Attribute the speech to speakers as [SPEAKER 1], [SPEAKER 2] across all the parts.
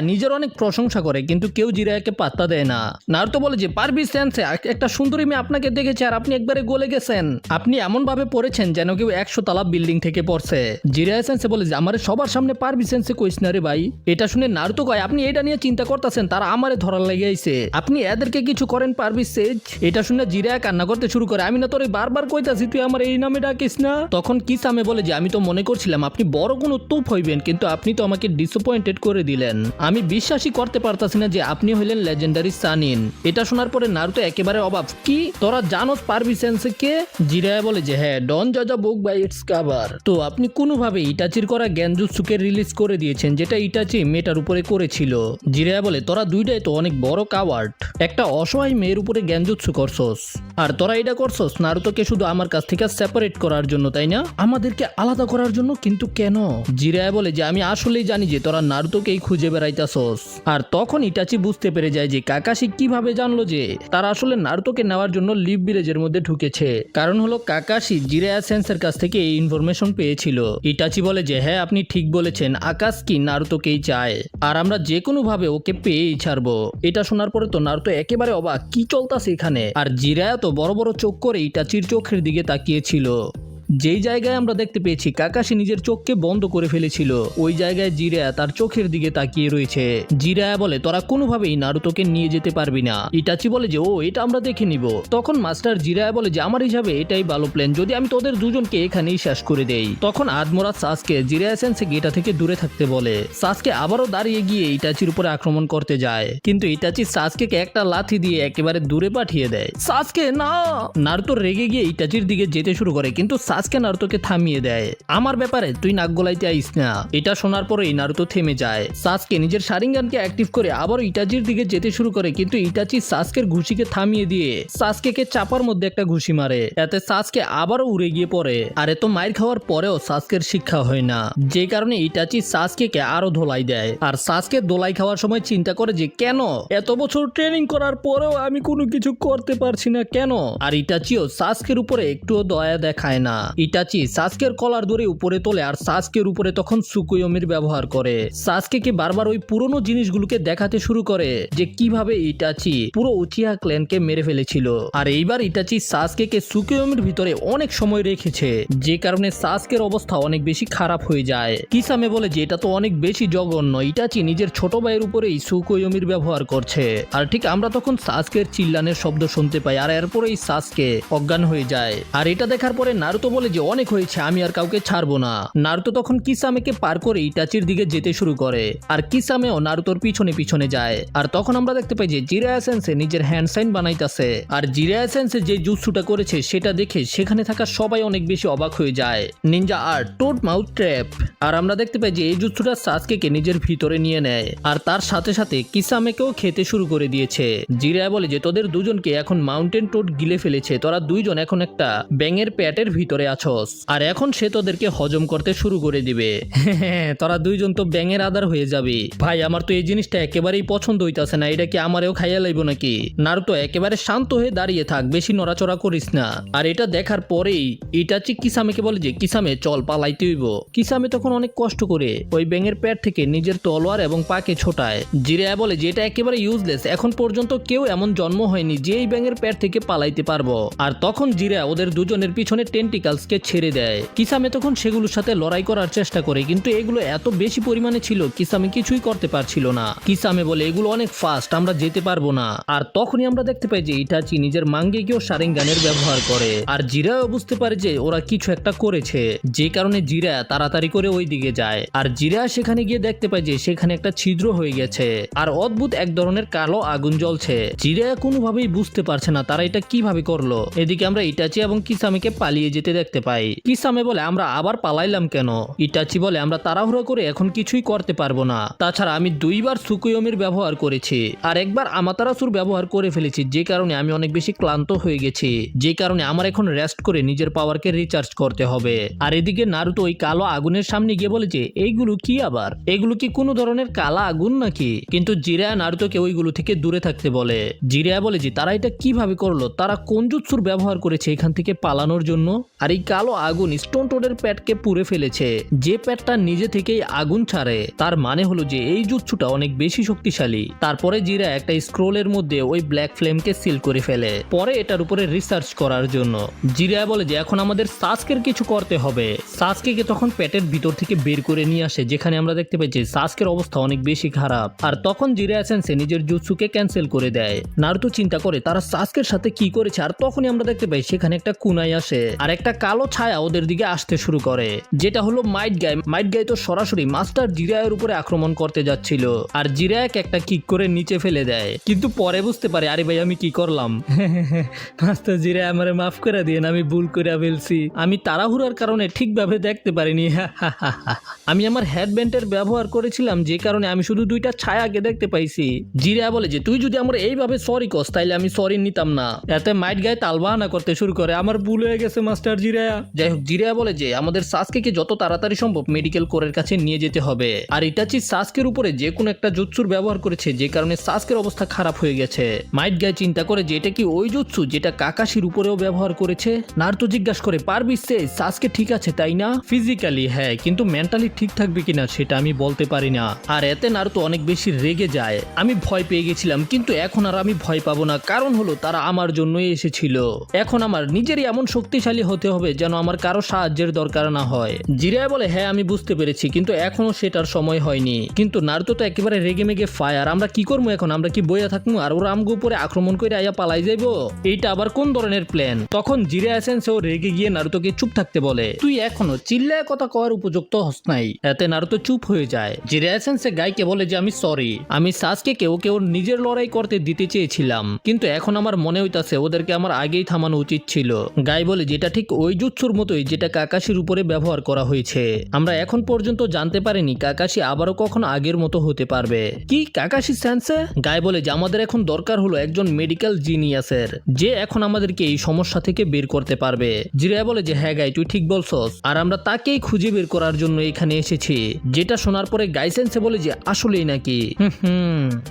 [SPEAKER 1] নিজের অনেক প্রশংসা করে কিন্তু কেউ জিরায়াকে পাত্তা দেয় না। নারুতো বলে যে পারবি সেন্সে, একটা সুন্দরী মেয়ে আপনাকে দেখেছে আর আপনি একবারে গলে গেছেন। আপনি এমন ভাবে পড়েছেন যেন কেউ 100 তলা বিল্ডিং থেকে পড়ছে। জিরায়া সেন্সে বলে যে আমারে সবার সামনে পারবি সেন্সে কইস না রে ভাই। এটা শুনে নারুতো কয় আপনি এটা নিয়ে চিন্তা করতেছেন, তারা আমারে ধরার লেগে আইছে, আপনি এদেরকে কিছু করেন পারবি সেজ। এটা শুনে জিরায়া কান্না করতে শুরু করে, আমি না তোরে বারবার কইতাছি তুই আমার এই নামে ডাকিস না। তখন কিসামে বলে যে আমি তো মনে করছিলাম আপনি বড় কোনো তুপ হইবেন, কিন্তু আপনি তো আমাকে ডিসঅ্যাপয়েন্টেড করে দিলেন। আমি বিশ্বাসই করতে পারতাছি না যে আপনি হইলেন লেজেন্ডারি সানিন। এটা শোনার পরে নারুতো একেবারে অবাক, কি তোরা জানোস পারবি সেন্সে কে? জিরায়া বলে যে হ্যাঁ, ডন জাজা বুক বাই ইটস কভার। তো আপনি কোনোভাবে ইটাচির করা গেনজুৎসুকে রিলিজ করে দিয়েছেন, যেটা ইটাচি মেটার উপরে করেছিল। জিরায়া বলে তোরা দুইটাই তো অনেক বড় কাওয়ার্ড, একটা অসহায় মেয়ের উপরে গেনজুৎসু করছস, আর তোরা এটা করছস নারুতোকে শুধু আমার কাছ থেকে সেপারেট করার জন্য, তাই না? আমাদেরকে আলাদা করার জন্য, কিন্তু কেন? জিরায়া বলে যে আমি আসলেই জানি যে তোরা নারুতোকেই খুঁজে বেড়াইতাছস। আর তখন ইটাচি বুঝতে পেরে যায় যে কাকাশি কিভাবে জানলো যে তারা আসলে নারুতোকে নেওয়ার জন্য লিভ ভিলেজের মধ্যে ঢুকেছে। কারণ হলো কাকাশি জিরায়া সেন্সের কাছ থেকে এই ইনফরমেশন পেয়েছিল। ইটাচি বলে যে হ্যাঁ আপনি ঠিক বলেছেন, আকাশ কি নারুতোকেই চায় আর আমরা যে কোনো ভাবে ওকে পেয়েই ছাড়বো। এটা শোনার পরে তো নারুতো একেবারে অবাক, কি চলতেছে এখানে? আর জিরায়া তো বড় বড় চোখ করে ইটাচির চোখের দিকে তাকিয়েছিল। যেই জায়গায় আমরা দেখতে পেয়েছি কাকাশি নিজের চোখকে বন্ধ করে ফেলেছিল, ওই জায়গায় জিরায়া তার চোখের দিকে তাকিয়ে রয়েছে। জিরায়া বলে তোরা কোনোভাবেই নারুতোকে নিয়ে যেতে পারবি না। ইটাচি বলে যে ও এটা আমরা দেখে নিব। তখন মাস্টার জিরায়া বলে যে আমার হিসাবে এটাই ভালো প্ল্যান, যদি আমি তোদের দুজনকে এখানেই শেষ করে দেই। তখন আদমরা সাসকে জিরায়া সেন্সে এটা থেকে দূরে থাকতে বলে। সাসকে আবারও দাঁড়িয়ে গিয়ে ইটাচির উপরে আক্রমণ করতে যায়, কিন্তু ইটাচি সাসকে একটা লাথি দিয়ে একেবারে দূরে পাঠিয়ে দেয়। সাসকে না! নারুতো রেগে গিয়ে ইটাচির দিকে যেতে শুরু করে, কিন্তু সাসকে নারুতোকে থামিয়ে দেয়। আমার ব্যাপারে তুই নাক গলাইতে আইস না। এটা শোনার পরেই নারুতো থেমে যায়। সাসকে নিজের শারিঙ্গানকে অ্যাক্টিভ করে আবার ইটাচির দিকে যেতে শুরু করে, কিন্তু ইটাচি সাসকের ঘুষিকে থামিয়ে দিয়ে সাসকেকে চাপার মধ্যে একটা ঘুষি মারে। এতে সাসকে আবারও উড়ে গিয়ে পড়ে। আর এত মাইর খাওয়ার পরেও সাসকের শিক্ষা হয় না, যে কারণে ইটাচি সাসকেকে আরো ধোলাই দেয়। আর সাসকে দোলাই খাওয়ার সময় চিন্তা করে যে কেন এত বছর ট্রেনিং করার পরেও আমি কোনো কিছু করতে পারছি না কেন। আর ইটাচিও সাসকের উপরে একটুও দয়া দেখায় না। ইটাচি সাসকের কলার ধরে উপরে তোলে আর সাসকের উপরে তখন সুকুয়োমির ব্যবহার করে। সাসকেকে বারবার ওই পুরনো জিনিসগুলোকে দেখাতে শুরু করে যে কিভাবে ইটাচি পুরো উচিয়া ক্ল্যানকে মেরে ফেলেছিল। আর এইবার ইটাচি সাসকেকে সুকুয়োমির ভিতরে অনেক সময় রেখেছে, যে কারণে সাসকের অবস্থা অনেক বেশি খারাপ হয়ে যায়। কিসামে বলে যে এটা তো অনেক বেশি জঘন্য, ইটাচি নিজের ছোট ভাইয়ের উপরেই সুকুয়োমির ব্যবহার করছে। আর ঠিক আমরা তখন সাসকের চিল্লানের শব্দ শুনতে পাই, আর এরপরেই সাসকে অজ্ঞান হয়ে যায়। আর এটা দেখার পরে নারুতো বলে যে অনেক হয়েছে, আমি আর কাউকে ছাড়বো না। নারুতো তখন কিসামেকে পার করে ইটাচির দিকে যেতে শুরু করে, আর কিসামেও নারুতোর পিছনে পিছনে যায়। আর তখন আমরা দেখতে পাই যে জিরায়া সেন্সে নিজের হ্যান্ড সাইন বানাইতাছে। আর জিরায়া সেন্সে যে জুৎসুটা করেছে সেটা দেখে সেখানে থাকা সবাই অনেক বেশি অবাক হয়ে যায়। Ninja art toad mouth trap. আর আমরা দেখতে পাই যে এই জুৎসুটা সাসকেকে নিজের ভিতরে নিয়ে নেয়, আর তার সাথে সাথে কিসামেকেও খেতে শুরু করে দিয়েছে। জিরায়া বলে যে তোদের দুজনকে এখন মাউন্টেন টোড গিলে ফেলেছে, তোরা দুইজন এখন একটা ব্যাঙের পেটের ভিতরে আছস, আর এখন সে তোদেরকে হজম করতে শুরু করে দিবে। তোরা দুইজন তো ব্যাঙের আদার হয়ে যাবি। ভাই আমার তো এই জিনিসটা একেবারেই পছন্দ হইতাছে না, এটা কি আমারেও খাইয়া লাইব নাকি? নারুতো একেবারে শান্ত হয়ে দাঁড়িয়ে থাক, বেশি নড়াচড়া করিস না। আর এটা দেখার পরেই ইটাচি কিসামেকে বলে যে কিসামে চল পালাইতে হইব। কিসামে তখন অনেক কষ্ট করে ওই ব্যাঙের পেট থেকে নিজের তলোয়ার এবং পাকে ছোটায়। জিরায়া বলে যে এটা একেবারে ইউজলেস, এখন পর্যন্ত কেউ এমন জন্ম হয়নি যে এই ব্যাঙের পেট থেকে পালাইতে পারবো। আর তখন জিরায়া ওদের দুজনের পিছনে টেন্টিকালসকে ছেড়ে দেয়। কিসামে তখন সেগুলোর সাথে লড়াই করার চেষ্টা করে, কিন্তু এগুলো এত বেশি পরিমাণে ছিল কিসামে কিছুই করতে পারছিল না। কিসামে বলে এগুলো অনেক ফাস্ট, আমরা যেতে পারবো না। আর তখনই আমরা দেখতে পাই যে ইটাচি নিজের মাঙ্গেকেও শারিঙ্গানের ব্যবহার করে, আর জিরাও বুঝতে পারে যে ওরা কিছু একটা করেছে, যে কারণে জিরা তাড়াতাড়ি করে ওই দিকে যায়। আর জিরা সেখানে গিয়ে দেখতে পায় যে সেখানে একটা ছিদ্র হয়ে গেছে, আর অদ্ভুত এক ধরনের কালো আগুন জ্বলছে। জিরা কোনোভাবেই বুঝতে পারছে না তারা এটা কিভাবে করলো। এদিকে আমরা ইটাচি এবং কিসামেকে পালিয়ে যেতে দেখতে পাই। কিসামে বলে আমরা আবার পালাইলাম কেন? ইটাচি বলে আমরা তাড়াহুড়ো করে এখন কিছুই করতে পারবো না, তাছাড়া আমি দুইবার সুকুয়োমির ব্যবহার করেছি আর একবার আমাতারাসুর ব্যবহার করে ফেলেছি, যে কারণে আমি অনেক বেশি ক্লান্ত হয়ে গেছি, যে কারণে আমার এখন রেস্ট করে নিজের পাওয়ারকে রিচার্জ করতে হবে। আর এদিকে নারুতো ওই কালো আগুনের সামনে গিয়ে বলে যে এইগুলো কি, আবার এগুলো কি কোনো ধরনের কালা আগুন নাকি? কিন্তু জিরায়া নারুতোকে ওইগুলো থেকে দূরে থাকতে বলে। জিরায়া বলে যে তারা এটা কিভাবে করলো, তারা কোন জুৎসুর ব্যবহার করেছে এখান থেকে পালানোর জন্য। আর এই কালো আগুন স্টোন টোডের পেটকে পুড়ে ফেলেছে। যে পেটটা নিজে থেকেই আগুন ছাড়ে তার মানে হলো যে এই জুৎসুটা অনেক বেশি শক্তিশালী। তারপরে জিরা একটা স্ক্রোলের মধ্যে ওই ব্ল্যাক ফ্লেমকে সিল করে ফেলে, পরে এটার উপরে রিসার্চ করার জন্য। জিরা বলে যে এখন আমাদের সাসকের কিছু করতে হবে। সাসকেকে তখন পেটের ভিতর থেকে বের করে নিয়ে আসে, যেখানে আমরা দেখতে পাই যে সাসকের অবস্থা অনেক বেশি খারাপ। আর তখন জিরা সেন্সে নিজের জুৎসুকে ক্যান্সেল করে দেয়। নারুতো চিন্তা করে তারা সাসকের সাথে কি করেছে, আর তখনই আমরা দেখতে পাই সেখানে একটা কুনাই আসে আর একটা কালো ছায়া ওদের দিকে আসতে শুরু করে, যেটা হলো মাইট গাই। মাইট গাই তো সরাসরি মাস্টার জিরায়ের উপরে আক্রমণ করতে যাচ্ছিল, আর জিরায়কে একটা কিক করে নিচে ফেলে দেয়। কিন্তু পরে বুঝতে পারে আরে ভাই আমি কি করলাম, মাস্টার জিরায় আমারে মাফ করে দিন, আমি ভুল করে ফেলছি, আমি তাড়াহুড়ার কারণে ঠিকভাবে দেখতে পারিনি। আমি আমার হেডব্যান্ডের ব্যবহার করেছিলাম, যে কারণে আমি শুধু দুইটা ছায়াকে দেখতে পাইছি। জিরা বলে যে তুই যদি আমার এইভাবে সরি কস তাইলে আমি সরি নিতাম না। এতে মাইট গায়ে তালবাহানা করতে শুরু করে, আমার ভুল হয়ে গেছে মাস্টার জিরা। যাই হোক, জিরা বলে যে আমাদের সাসকেকে যত তাড়াতাড়ি সম্ভব মেডিকেল কোরের কাছে নিয়ে যেতে হবে। আর ইটাচি সাসকের উপরে যে কোনো একটা জুৎসুর ব্যবহার করেছে, যে কারণে সাসকের অবস্থা খারাপ হয়ে গেছে। মাইট গায়ে চিন্তা করে যে এটা কি ওই জুৎসু যেটা কাকাশির উপরেও ব্যবহার করেছে। নারুতো জিজ্ঞাসা করে পারবি সে সাসকে ঠিক আছে তাই না? ফিজিক্যালি হ্যাঁ, কিন্তু মেন্টালি ঠিক থাকবে কিনা সেটা আমি বলতে পারি না। আর এতে নারুতো অনেক বেশি রেগে যায়। আমি ভয় পেয়ে গেছিলাম, কিন্তু এখন আর আমি ভয় পাবো না, কারণ হলো তারা আমার জন্যই এসেছিল। এখন আমার নিজেরই এমন শক্তিশালী হতে হবে যেন আমার কারো সাহায্যের দরকার না হয়। জিরায় বলে হ্যাঁ আমি বুঝতে পেরেছি, কিন্তু এখনো সেটার সময় হয়নি। কিন্তু নারুতো তো একেবারে রেগে মেগে ফায়ার। আমরা কি করবো এখন? আমরা কি বইয়া থাকবো আর ওরা আমগো উপরে আক্রমণ করে আইয়া পালাই যাইবো? এইটা আবার কোন ধরনের প্ল্যান? তখন জিরা সেও রেগে গিয়ে নারুতোকে চুপ থাকতে বলে, তুই এখনো চিল্লায় কথা কওয়ার উপযুক্ত হস নাই। এতে নারুতো চুপ হয়ে যায়। জিরা সে গাইকে বলে যে আমি সরি, আমি সাসকে ওকে ওর নিজের লড়াই করতে দিতে চেয়েছিলাম, কিন্তু এখন আমার মনে হইতাছে ওদেরকে আমার আগেই থামানো উচিত ছিল। গাই বলে যেটা ঠিক ওই জুৎসুর মতোই যেটা কাকাশির উপরে ব্যবহার করা হয়েছে। আমরা এখন পর্যন্ত জানতে পারিনি কাকাশি আবারও কখনো আগের মতো হতে পারবে। কি কাকাশি সেন্সে? গাই বলে যে আমাদের এখন দরকার হলো একজন মেডিকেল জিনিয়াসের, যে এখন আমাদেরকে এই সমস্যা থেকে বের করতে পারবে। জিরা বলে যে হ্যাঁ গাই তুই ঠিক বলছস, আর আমরা তাকেই খুঁজে বের করার জন্য এখানে এসেছি। যেটা শোনার পরে গাই সেন্সে বলে যে আসলেই নাকি?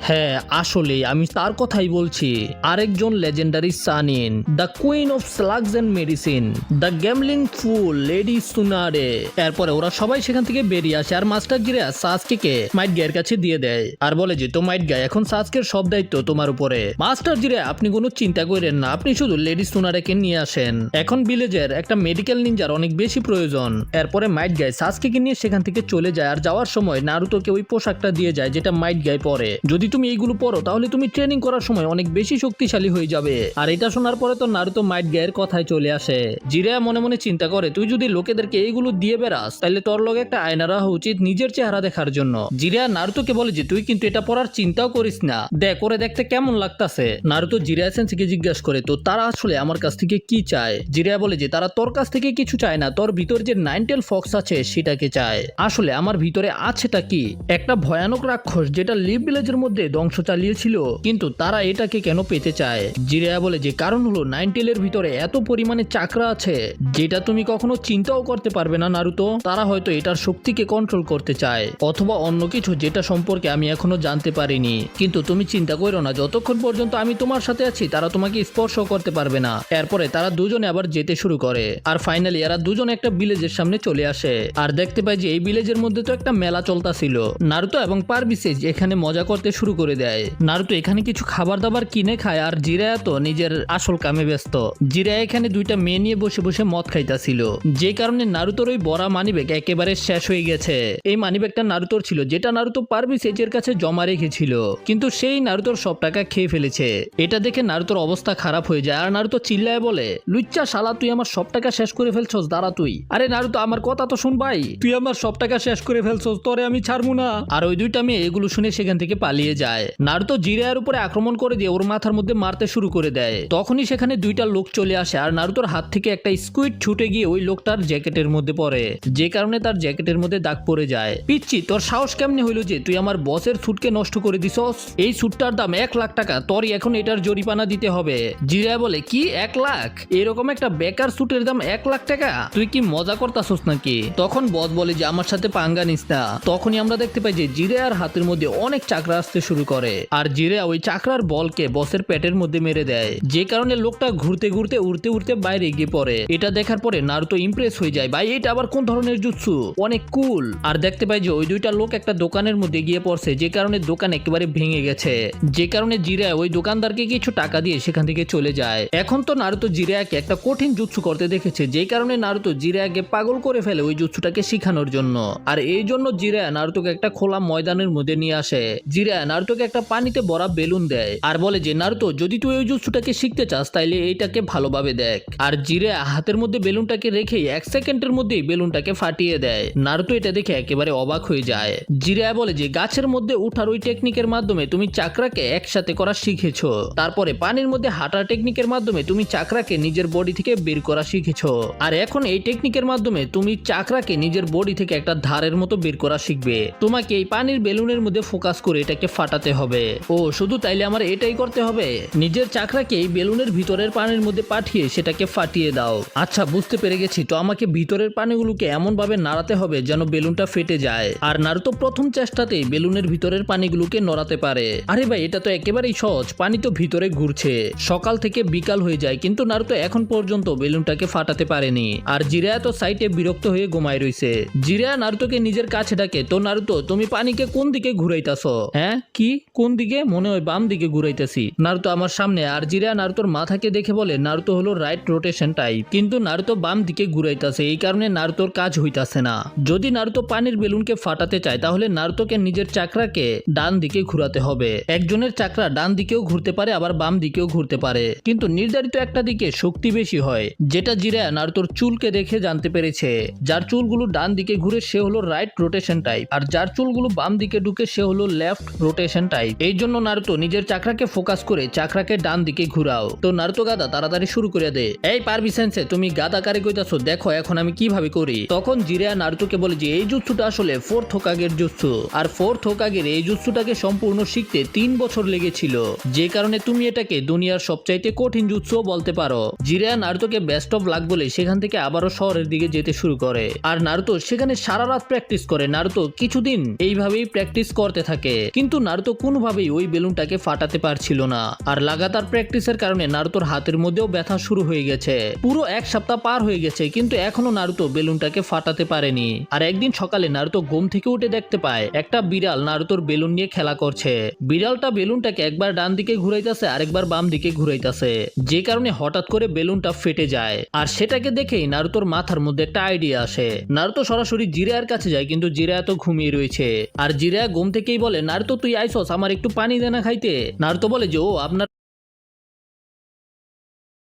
[SPEAKER 1] হ্যাঁ আসলেই, আমি তার কথাই বলছি। আরেকজন legendary sannin, the queen of slugs and medicine, the gambling fool lady সুনারে। এরপরে ওরা সবাই সেখান থেকে বেরিয়ে আসে, আর মাস্টার জিরা সাসকে মাইট গায়ের কাছে দিয়ে দেয় আর বলে যে তো মাইট গায় এখন সাসকের সব দায়িত্ব তোমার উপরে। মাস্টার জিরা আপনি কোনো চিন্তা করেন না, আপনি শুধু লেডি সুনারেকে নিয়ে আসেন। এখন ভিলেজের একটা মেডিকেল নিনজার অনেক বেশি প্রয়োজন। এরপরে মাইট গায় সাসকে নিয়ে সেখান থেকে চলে যায়, আর যাওয়ার সময় নারুতোকে ওই পোশাকটা দিয়ে যায় যেটা মাইট গায় পরে। যদি তুমি এইগুলো পরো তাহলে তুমি ট্রেনিং করার সময় অনেক বেশি শক্তিশালী হয়ে যাবে। আর এটা শোনার পরে তো নারুতো মাইট গায়ের কথায় চলে আসে। জিরা মনে মনে চিন্তা করে তুই যদি লোকেদেরকে এইগুলো দিয়ে বেড়াস তাহলে তোর লগে একটা আয়না রাখা উচিত নিজের চেহারা দেখার জন্য। জিরা নারুতোকে বলে যে তুই কিন্তু এটা পরার চিন্তাও করিস না, দেখ করে দেখতে কেমন লাগতাছে। নারুতো জিরা সেন্সেকে জিজ্ঞাসা করে তো তারা আসলে আমার কাছ থেকে কি চায়? জিরা বলে যে তারা তোর কাছ থেকে কিছু চায় না, তোর ভিতর যে নাইনটেল ফক্স আছে সেটাকে চায়। আসলে আমার ভিতরে আছেটা কি? একটা ভয়ানক রাক্ষস যেটা লিভ ভিলেজের মধ্যে ধ্বংস চালিয়েছিল, কিন্তু তারা এটাকে কেন পেতে চায়? জিরা বলে যে কারণ হলো নাইনটেলের ভিতরে এত পরিমাণে চাকরা আছে যেটা তুমি কখনো চিন্তাও করতে পারবে না নারুতো। তারা হয়তো এটার শক্তিকে কন্ট্রোল করতে চায়, অথবা অন্য কিছু যেটা সম্পর্কে আমি এখনো জানতে পারিনি। কিন্তু তুমি চিন্তা করো না, যতক্ষণ পর্যন্ত আমি তোমার সাথে আছি তারা তোমাকে স্পর্শ করতে পারবে না। এরপরে তারা দুজনে আবার যেতে শুরু করে, আর ফাইনালি এরা দুজনে একটা ভিলেজের সামনে চলে আসে, আর দেখতে পাই যে এই ভিলেজের মধ্যে তো একটা মেলা চলতেছিল। নারুতো এবং পারবিসেজ এখানে মজা করতে শুরু করে দেয়। নারুতো এখানে কিছু খাবার দাবার কিনে খায়, আর জিরা তো নিজের আসল কামে ব্যস্ত। জিরা এখানে দুইটা মেয়ে নিয়ে বসে বসে মদ খাইতাছিল, যে কারণে নারুতোর ওই বড়া মানিব্যাগ একেবারে শেষ হয়ে গেছে। এই মানিব্যাগটা নারুতোর ছিল, যেটা নারুতো পারবিসেজের কাছে জমা রেখেছিল, কিন্তু সেই নারুতোর সব টাকা খেয়ে ফেলেছে। এটা দেখে নারুতোর অবস্থা খারাপ হয়ে যায়, আর নারুতো চিল্লায় বলে লুচ্চা শালা তুই আমার সব টাকা শেষ করে ফেলছস, দাঁড়া তুই। আরে নারুতো আমার কথা তো শুন ভাই, তুই আমার সব টাকা শেষ করে ফেলছস, তোরে আমি ছাড়বো না। আর ওই দুইটা মেয়ে এগুলো শুনে সেখান থেকে পালিয়ে যায়। নারুতো জিরার উপরে আক্রমণ করে দিয়ে ওর মাথার মধ্যে মারতে শুরু করে দেয়। তখনই সেখানে দুইটা লোক চলে আসে, আর নারুতোর হাত থেকে একটা স্কুইড ছুটে গিয়ে ওই লোকটার জ্যাকেটের মধ্যে পড়ে, যে কারণে তার জ্যাকেটের মধ্যে দাগ পড়ে যায়। পিচ্ছি তোর সাহস কেমনে হইলো যে তুই আমার বসের স্যুটকে নষ্ট করে দিছস? এই স্যুটটার দাম 1 লাখ টাকা, তোরই এখন এটার জরিমানা দিতে হবে। জিরা বলে কি 1 লাখ? এরকম একটা বেকার স্যুটের দাম 1 লাখ টাকা? তুই কি মজা করতাছস নাকি? তখন বস বলে যে আমার সাথে পাঙ্গা নিস না। তখনই আমরা দেখতে পাই যে জিরার হাতের মধ্যে অনেক চাকরা আসতে শুরু করে, আর জিরা ওই চাকরার বলকে বসের পেটের মধ্যে মেরে দেয়, যে কারণে লোকটা ঘুরতে ঘুরতে উড়তে উড়তে বাইরে গিয়ে পড়ে। এটা দেখার পরে নারুতো ইমপ্রেস হয়ে যায়, ভাই এটা আবার কোন ধরনের জুৎসু, অনেক কুল। আর দেখতে পাই যে ওই দুইটা লোক একটা দোকানের মধ্যে গিয়ে পড়ছে, যে কারণে দোকান একেবারে ভেঙে গেছে, যে কারণে জিরায়া ওই দোকানদারকে কিছু টাকা দিয়ে সেখান থেকে চলে যায়। এখন তো নারুতো জিরায়াকে একটা কঠিন জুৎসু করতে দেখেছে, যে কারণে নারুতো জিরায়াকে পাগল করে ফেলে ওই জুৎসুটাকে শিখানোর জন্য। আর এই জন্য জিরায়া নারুতোকে একটা খোলা ময়দানের মধ্যে নিয়ে আসে। জিরায়া নারুতোকে একটা পানিতে ভরা বেলুন দেয় আর বলে যে নারুতো, যদি তুই ওই জুৎসুটাকে শিখতে চাস তাইলে এইটাকে ভালোভাবে দেখ। আর জিরায়া হাতের মধ্যে বেলুনটাকে রেখে 1 সেকেন্ডের মধ্যেই বেলুনটাকে ফাটিয়ে দেয়। নারুতো এটা দেখে একেবারে অবাক হয়ে যায়। জিরায়া বলে যে গাছের মধ্যে উঠার ওই টেকনিকের মাধ্যমে তুমি চাকরাকে একসাথে করা শিখেছো, তারপরে পানির মধ্যে হাঁটার টেকনিকের মাধ্যমে তুমি চাকরাকে নিজের বডি থেকে বের করা শিখেছো, আর এখন এই টেকনিকের মাধ্যমে তুমি চাকরাকে নিজের বডি থেকে একটা ধারের মতো বের করা শিখবে। তোমাকে এই পানির বেলুনের মধ্যে ফোকাস করে এটাকে ফাটাতে হবে। ও শুধু তাইলে আমার এটাই করতে হবে? নিজের চাকরাকে এই বেলুনের ভিতরের পানির মধ্যে পাঠিয়ে সেটাকে ফাটিয়ে দাও। আচ্ছা বুঝতে পেরে গেছি, তো আমাকে ভিতরের পানিগুলোকে এমন ভাবে নাড়াতে হবে যেন বেলুনটা ফেটে যায়। আর নারুতো প্রথম চেষ্টাতেই বেলুনের ভিতরের পানিগুলোকে নড়াতে পারে। আরে ভাই এটা তো একেবারেই সহজ, পানি তো ভিতরে ঘুরছে। সকাল থেকে বিকাল হয়ে যায় কিন্তু নারুতো এখন পর্যন্ত বেলুনটাকে ফাটাতে পারেনি। আর জিরায়া তো সাইডে বিরক্ত হয়ে ঘুমায় রইছে। জিরায়া নারুতোকে নিজের কাছে ডাকে, তো নারুতো তুমি পানিকে কোন দিকে ঘুরাইতাছো? হ্যাঁ কি কোন দিকে? মনে হয় বাম দিকে ঘুরাইতেছি। নারুতো আমার সামনে। আর জিরায়া নারুতোর মাথাকে দেখে বলে নারুতো হলো রাইট রোটেশন টাইপ, কিন্তু নারুতো বাম দিকে ঘুরাইতাছে, এই কারণে নারুতোর কাজ হইতাছে না। যদি নারুতো পানির বেলুনকে ফাটাতে চায় তাহলে নারুতোকে নিজের চাকরাকে ডান দিকে ঘুরাতে হবে। একজনের চাকরা ডান দিকেও ঘুরতে পারে আবার বাম দিকেও ঘুরতে পারে, কিন্তু নির্ধারিত একটা দিকে শক্তি বেশি হয়, যেটা জিরায়া নারুতোর চুলকে দেখে জানতে পেরেছে। যার চুলগুলো ডান দিকে ঘুরে সে হলো রাইট রোটেশন টাইপ, আর যার চুলগুলো বাম দিকে ঢুকে সে হলো লেফট রোটেশন টাইপ। এই জন্য নারুতো নিজের চাকরাকে ফোকাস করে চাকরাকে ডান দিকে ঘুরাও। তো নারুতো গাদা তাড়াতাড়ি শুরু করে দে। এই পারবি সেন্সে, তুমি গাদা কারে কইতাছো, দেখো এখন আমি কিভাবে করি। তখন জিরায়া নারুতোকে বলে যে এই জুৎসুটা আসলে 4th হোকাগের জুৎসু, আর 4th হোকাগের এই জুৎসুটাকে সম্পূর্ণ শিখতে 3 বছর লেগেছিল, যে কারণে তুমি এটাকে দুনিয়ার সবচাইতে কঠিন জুৎসু বলতে পারো। জিরায়া নারুতোকে বেস্ট অফ লাক বলে সেখান থেকে আবারও শহরের দিকে যেতে শুরু করে। আর নারুতো সেখানে সারা রাত প্র্যাকটিস করে। নারুতো কিছুদিন এইভাবেই প্র্যাকটিস করতে থাকে, কিন্তু নারুতো কোনোভাবেই ওই বেলুনটাকে ফাটাতে পারছিল না। আর লাগাতার প্র্যাকটিসের কারণে নারুতোর হাতের মধ্যেও ব্যথা শুরু হয়ে গেছে। পুরো 1 সপ্তাহ পার হয়ে গেছে কিন্তু এখনো নারুতো বেলুনটাকে ফাটাতে পারেনি। আর একদিন সকালে নারুতো ঘুম থেকে উঠে দেখতে পায় একটা বিড়াল নারুতোর বেলুন নিয়ে খেলা করছে। বিড়ালটা বেলুনটাকে একবার ডান দিকে ঘুরাইতেছে আরেকবার বাম দিকে ঘুরাইতেছে, যে কারণে হঠাৎ করে বেলুনটা ফেটে যায়। আর সেটাকে দেখেই নারুতোর মাথার মধ্যে একটা আইডিয়া আসে। নারুতো সরাসরি জিরায়ার কাছে যায়, কিন্তু জিরায়া তো ঘুমিয়ে রয়েছে। আর জিরায়া ঘুম থেকেই বলে নারুতো তুই আইসস, আমার একটু পানি দে না খাইতে। নারুতো বলে যে ও আপনার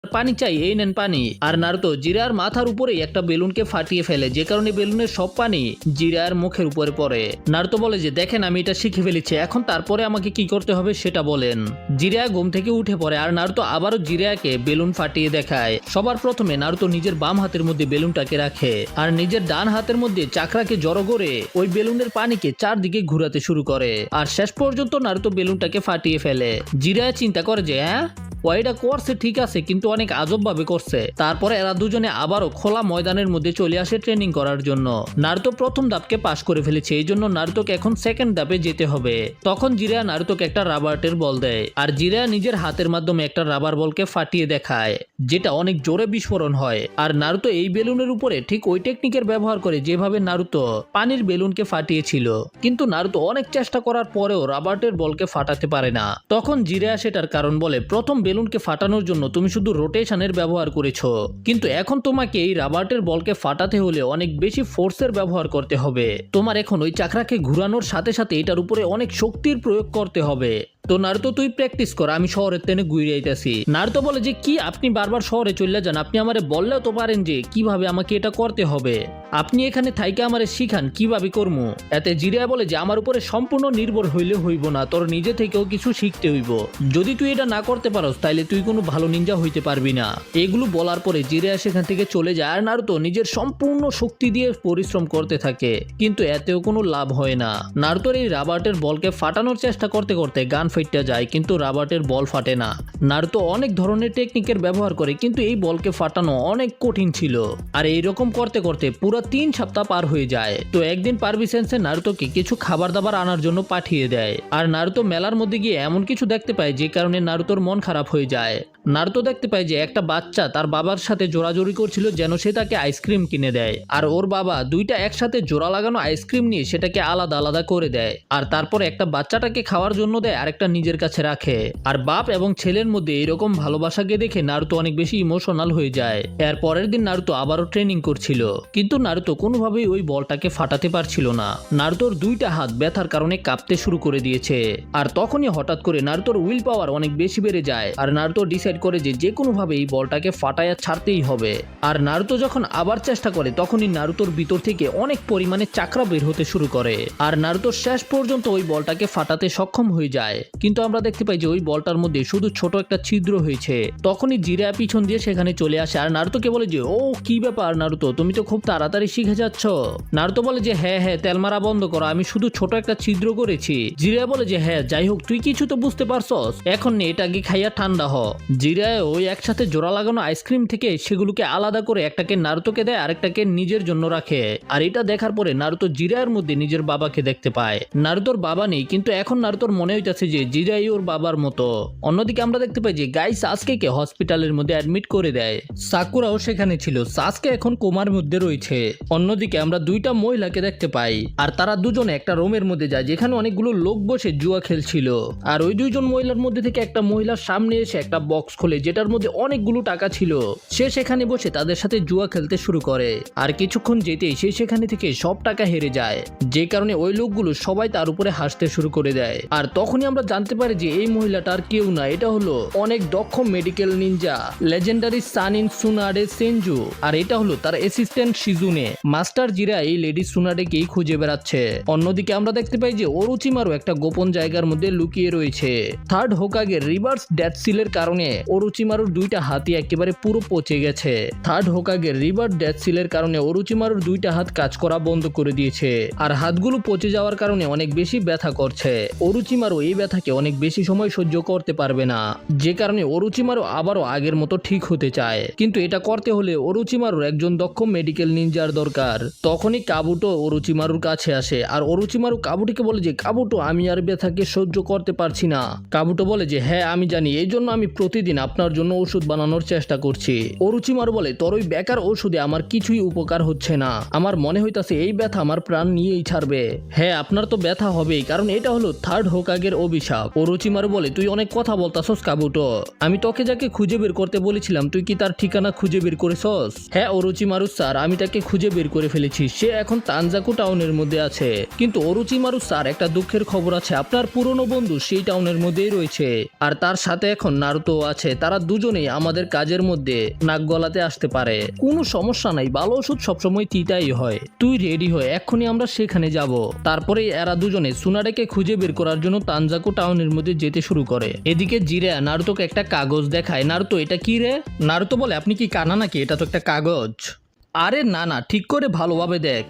[SPEAKER 1] পানি চাই, এই নেন পানি। আর নারুতো জিরায়ার মাথার উপরে একটা বেলুনকে ফাটিয়ে ফেলে, যে কারণে বেলুনের সব পানি জিরায়ার মুখের উপরে পড়ে। নারুতো বলে যে দেখেন আমি এটা শিখে ফেলেছি, এখন তারপরে আমাকে কি করতে হবে সেটা বলেন। জিরায়া ঘুম থেকে উঠে পড়ে আর নারুতো আবারও জিরায়াকে বেলুন ফাটিয়ে দেখায়। সবার প্রথমে নারুতো নিজের বাম হাতের মধ্যে বেলুনটাকে রাখে আর নিজের ডান হাতের মধ্যে চাকরাকে জড়ো করে ওই বেলুনের পানিকে চারদিকে ঘুরাতে শুরু করে। আর শেষ পর্যন্ত নারুতো বেলুনটাকে ফাটিয়ে ফেলে। জিরায়া চিন্তা করে যে হ্যাঁ ওইটা করছে ঠিক আছে, কিন্তু অনেক আজব ভাবে করছে। তারপরে এরা দুজনে আবারও খোলা ময়দানের মধ্যে চলে আসে ট্রেনিং করার জন্য। নারুতো প্রথম ধাপকে পাশ করে ফেলেছে, এই জন্য নারুতোকে এখন সেকেন্ড ধাপে যেতে হবে। তখন জিরায়া নারুতোকে একটা রাবারের বল দেয় আর জিরায়া নিজের হাতের মাধ্যমে একটা রাবার বলকে ফাটিয়ে দেখায়, যেটা অনেক জোরে বিস্ফোরণ হয়। আর নারুতো এই বেলুনের উপরে ঠিক ওই টেকনিকের ব্যবহার করে যেভাবে নারুতো পানির বেলুনকে ফাটিয়েছিল, কিন্তু নারুতো অনেক চেষ্টা করার পরেও রাবারের বলকে ফাটাতে পারে না। তখন জিরায়া সেটার কারণ বলে প্রথম বেলুনকে ফাটানোর জন্য তুমি শুধু রোটেশনের ব্যবহার করেছো, কিন্তু এখন তোমাকে এই রাবারের বলকে ফাটাতে হলে অনেক বেশি ফোর্সের ব্যবহার করতে হবে। তোমার এখন ওই চাকরাকে ঘুরানোর সাথে সাথে এটার উপরে অনেক শক্তির প্রয়োগ করতে হবে। তো নারুতো তুই প্র্যাকটিস কর, আমি শহরের তেনে ঘুরে আইতাছি। নারুতো বলে যে কি আপনি বারবার শহরে চলে যান, আপনি আমারে বললেও তো পারেন যে কিভাবে আমাকে এটা করতে হবে, আপনি এখানে থাইকে আমারে শিখান কিভাবে করমু। এতে জিরায়া বলে যে আমার উপরে সম্পূর্ণ নির্ভর হইলে হইব না, তোর নিজে থেকেও কিছু শিখতে হইব। যদি তুই এটা না করতে পারস তাইলে তুই কোনো ভালো নিনজা হইতে পারবি না। এগুলো বলার পরে জিরায়া সেখান থেকে চলে যায় আর নারুতো নিজের সম্পূর্ণ শক্তি দিয়ে পরিশ্রম করতে থাকে, কিন্তু এতেও কোনো লাভ হয় না। নারুতোর এই রাবারের বলকে ফাটানোর চেষ্টা করতে করতে গান ফেটে যায়, কিন্তু রাবারের বল ফাটে না। নারুতো অনেক ধরনের টেকনিকের ব্যবহার করে, কিন্তু এই বলকে ফাটানো অনেক কঠিন ছিল। আর এইরকম করতে করতে পুরো 3 সপ্তাহ পার হয়ে যায়। তো একদিন পারবি সেন্সে নারুতোকে কিছু খাবার দাবার আনার জন্য পাঠিয়ে দেয়। আর নারুতো মেলার মধ্যে গিয়ে এমন কিছু দেখতে পায় যে কারণে নারুতোর মন খারাপ হয়ে যায়। নারুতো দেখতে পায় যে একটা বাচ্চা তার বাবার সাথে জোরাজোরি করছিল যেন সে তাকে আইসক্রিম কিনে দেয়, আর ওর বাবা দুইটা একসাথে জোড়া লাগানো আইসক্রিম নিয়ে সেটাকে আলাদা আলাদা করে দেয়, আর তারপর একটা বাচ্চাটাকে খাওয়ার জন্য দেয় আর একটা নিজের কাছে রাখে। আর বাপ এবং ছেলের মধ্যে এরকম ভালোবাসাকে দেখে নারুতো অনেক বেশি ইমোশনাল হয়ে যায়। এর পরের দিন নারুতো আবারও ট্রেনিং করছিল, কিন্তু নারুতো কোনোভাবেই ওই বলটাকে ফাটাতে পারছিল না। নারুতোর দুইটা হাত ব্যথার কারণে কাঁপতে শুরু করে দিয়েছে। আর তখনই হঠাৎ করে নারুতোর উইল পাওয়ার অনেক বেশি বেড়ে যায়, আর নারুতো ডিসাইড করে যে কোনোভাবে এই বলটাকে ফাটায়া ছাড়তেই হবে। আর নারুতো যখন আবার চেষ্টা করে তখনই নারুতোর ভিতর থেকে অনেক পরিমাণে চাকরা বের হতে শুরু করে, আর নারুতো শেষ পর্যন্ত ওই বলটাকে ফাটাতে সক্ষম হয়ে যায়। কিন্তু আমরা দেখতে পাই যে ওই বলটার মধ্যে শুধু ছোট একটা ছিদ্র হয়েছে। তখনই জিরা পিছন দিয়ে সেখানে চলে আসে আর নারুতোকে বলে যে, ও কি ব্যাপার নারুতো, তুমি তো খুব তাড়াতাড়ি শিখে যাচ্ছ। নারুতো বলে যে হ্যাঁ হ্যাঁ, তেল মারা বন্ধ করো, আমি শুধু ছোট একটা ছিদ্র করেছি। জিরা বলে যে হ্যাঁ যাই হোক, তুই কিছু তো বুঝতে পারছস, এখন নে এটা গিয়ে খাইয়া ঠান্ডা হ। জিরায় ওই একসাথে জোড়া লাগানো আইসক্রিম থেকে সেগুলোকে আলাদা করে একটাকে নারুতোকে দেয়, আরেকটাকে নিজের জন্য রাখে। আর এটা দেখার পরে নারুতো জিরায়ের মধ্যে নিজের বাবাকে দেখতে পায়। নারুতোর বাবা নেই, কিন্তু এখন নারুতোর মনে হইতাছে যে জিরাই ওর বাবার মতো। অন্যদিকে আমরা দেখতে পাই যে গাই সাসকেকে হসপিটালের মধ্যে অ্যাডমিট করে দেয়। সাকুরাও সেখানে ছিল, সাসকে এখন কোমার মধ্যে রয়েছে। অন্যদিকে আমরা দুইটা মহিলাকে দেখতে পাই, আর তারা দুজনে একটা রুমের মধ্যে যায় যেখানে অনেকগুলো লোক বসে জুয়া খেলছিল। আর ওই দুইজন মহিলার মধ্যে থেকে একটা মহিলার সামনে এসে একটা বক্স খোলে যেটার মধ্যে অনেকগুলো টাকা ছিল। সে সেখানে বসে তাদের সাথে জুয়া খেলতে শুরু করে, আর কিছুক্ষণ যেতেই সে সেখানে থেকে সব টাকা হেরে যায়, যে কারণে ওই লোকগুলো সবাই তার উপরে হাসতে শুরু করে দেয়। আর তখনই আমরা জানতে পারি যে এই মহিলাটা আর কেউ না, এটা হলো অনেক দক্ষ মেডিকেল নিনজা লেজেন্ডারি সানিন সুনাডে সেনজু, আর এটা হলো তার অ্যাসিস্ট্যান্ট শিজুনে। মাস্টার জিরা এই লেডি সুনাডেকেই খুঁজে বেড়াচ্ছে। অন্যদিকে আমরা দেখতে পাই যে ওরুচিমারু একটা গোপন জায়গার মধ্যে লুকিয়ে রয়েছে। থার্ড হোকাগের রিভার্স ডেথ সিলের কারণে ওরুচিমারুর দুইটা হাতই একেবারে পুরো পচে গেছে। থার্ড হোকাগের রিভার্স ডেথ সিলের কারণে ওরুচিমারুর দুইটা হাত কাজ করা বন্ধ করে দিয়েছে, আর হাতগুলো পচে যাওয়ার কারণে অনেক বেশি ব্যথা করছে। ওরুচিমারু এই ব্যথাকে অনেক বেশি সময় সহ্য করতে পারবে না, যে কারণে ওরুচিমারু আবারও আগের মতো ঠিক হতে চায়। কিন্তু এটা করতে হলে ওরুচিমারুর একজন দক্ষ মেডিকেল নিনজার দরকার। তখনই কাবুটো ওরুচিমারুর কাছে আসে, আর ওরুচিমারু কাবুটোকে বলে যে কাবুটো, আমি আর ব্যথাকে সহ্য করতে পারছি না। কাবুটো বলে যে হ্যাঁ আমি জানি, এই জন্য আমি প্রতিদিন আপনার জন্য ওষুধ বানানোর চেষ্টা করছি। ওরুচিমারু বলে তোর ওই বেকার ওষুধে আমার কিছুই উপকার হচ্ছে না, আমার মনে হইতাছে এই ব্যথা আমার প্রাণ নিয়েই ছাড়বে। হ্যাঁ আপনার তো ব্যথা হবেই, কারণ এটা হলো থার্ড হোকাগের অভিশাপ। ওরুচিমারু বলে তুই অনেক কথা বলতাছস কাবুটো, আমি তোকে যাকে খুঁজে বের করতে বলেছিলাম তুই কি তার ঠিকানা খুঁজে বের করেছস? হ্যাঁ ওরুচিমারু স্যার, আমি তাকে খুঁজে বের করে ফেলেছি, সে এখন তানজাকু টাউনের মধ্যে আছে। কিন্তু ওরুচিমারু স্যার, একটা দুঃখের খবর আছে, আপনার পুরনো বন্ধু সেই টাউনের মধ্যেই রয়েছে, আর তার সাথে এখন নারুতো আছে। তারা দুজনেই আমাদের কাজের মধ্যে নাক গলাতে আসতে পারে। কোনো সমস্যা নাই, ভালো ওষুধ সবসময় তিতাই হয়, তুই রেডি হয়ে এক্ষুনি আমরা সেখানে যাব। তারপরে এরা দুজনে সুনাডেকে খুঁজে বের করার জন্য তানজাকু টাউনের মধ্যে যেতে শুরু করে। এদিকে জিরা নারুতোকে একটা কাগজ দেখায়। নারুতো এটা কি রে? নারুতো বলে আপনি কি কানা নাকি, এটা তো একটা কাগজ। আরে না না, ঠিক করে ভালোভাবে দেখ।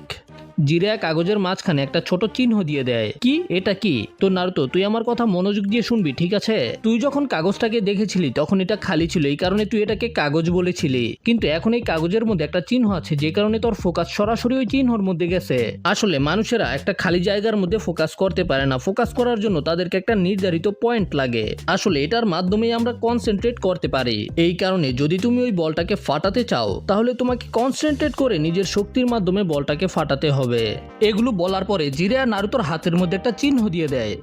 [SPEAKER 1] জিরা কাগজের মাঝখানে একটা ছোট চিহ্ন দিয়ে দেয়। কি এটা কি? তো নারুতো তুই আমার কথা মনোযোগ দিয়ে শুনবি, ঠিক আছে? তুই যখন কাগজটাকে দেখেছিলি তখন এটা খালি ছিল, এই কারণে তুই এটাকে কাগজ বলেছিলি, কিন্তু এখন এই কাগজের মধ্যে একটা চিহ্ন আছে যে কারণে তোর ফোকাস সরাসরি ওই চিহ্নর মধ্যে গেছে। আসলে মানুষেরা একটা খালি জায়গার মধ্যে ফোকাস করতে পারে না, ফোকাস করার জন্য তাদেরকে একটা নির্ধারিত পয়েন্ট লাগে। আসলে এটার মাধ্যমেই আমরা কনসেন্ট্রেট করতে পারি। এই কারণে যদি তুমি ওই বলটাকে ফাটাতে চাও তাহলে তোমাকে কনসেন্ট্রেট করে নিজের শক্তির মাধ্যমে বলটাকে ফাটাতে হবে। এগুলো বলার পরে জিরা নারুতোর হাতের মধ্যে একটা চিহ্ন দিয়ে দেয়।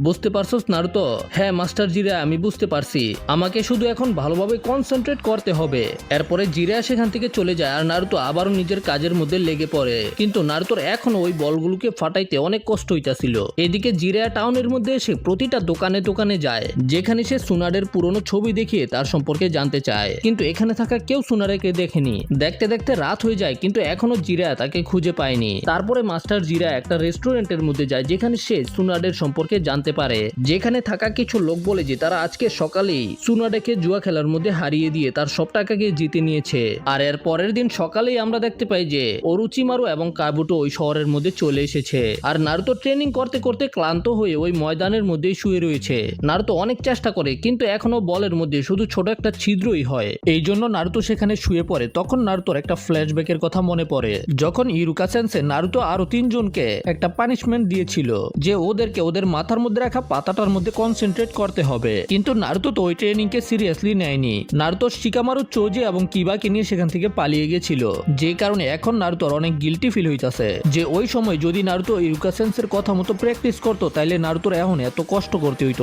[SPEAKER 1] বুঝতে পারছস নারুতো? হ্যাঁ মাস্টার জিরা, আমি বুঝতে পারছি, আমাকে শুধু এখন ভালোভাবে কনসেন্ট্রেট করতে হবে। এরপরে জিরা সেখান থেকে চলে যায়, আর নারুতো আবারও নিজের কাজের মধ্যে লেগে পড়ে। কিন্তু নারুতোর এখনো ওই বলগুলোকে ফাটাইতে অনেক কষ্ট হইতাছিল। এদিকে জিরা টাউনের মধ্যে এসে প্রতিটা দোকানে দোকানে যায়, যেখানে সে সুনাডের পুরনো ছবি দেখিয়ে তার সম্পর্কে জানতে চায়। কিন্তু এখানে থাকা কেউ সুনাডেকে দেখেনি। দেখতে দেখতে রাত হয়ে যায়, কিন্তু এখনো জিরা তাকে খুঁজে পায়নি। তারপরে মাস্টার জিরা একটা রেস্টুরেন্টের মধ্যে যায়, যেখানে সে সুনাডের সম্পর্কে জানতে পারে। যেখানে থাকা কিছু লোক বলে যে তারা আজকে সকালেই সুনাডেকে জুয়া খেলার মধ্যে হারিয়ে দিয়ে তার সব টাকাকে জিতে নিয়েছে। আর এর পরের দিন সকালেই আমরা দেখতে পাই যে ওরুচিমারু এবং কাবুটো ওই শহরের মধ্যে চলে এসেছে। আর নারুতো ট্রেনিং করতে করতে ক্লান্ত হয়ে ওই ময়দানের মধ্যেই শুয়ে রয়েছে। নারুতো অনেক চেষ্টা করে, কিন্তু এখনো বলের মধ্যে শুধু ছোট একটা ছিদ্রই হয়। এই জন্য নারুতো সেখানে শুয়ে পড়ে। তখন নারুতোর একটা ফ্ল্যাশব্যাকের কথা মনে পড়ে, যখন ইরুকা সেন্সে নারুতো আরো তিনজনকে একটা পানিশমেন্ট দিয়েছিল, যে ওদেরকে ওদের মাথার মধ্যে মধ্যে রাখা পাতাটার মধ্যে কনসেন্ট্রেট করতে হবে। কিন্তু নারুতো তো ওই ট্রেনিংকে সিরিয়াসলি নেয়নি। নারুতো শিকামারু চোজে এবং কিবাকে নিয়ে সেখান থেকে পালিয়ে গেছিল, যে কারণে এখন নারুতোর অনেক গিল্টি ফিল হইতাছে যে ওই সময় যদি নারুতো ইরুকা সেন্সের কথা মতো প্র্যাকটিস করতো তাইলে নারুতোর এখন এত কষ্ট করতে হইতো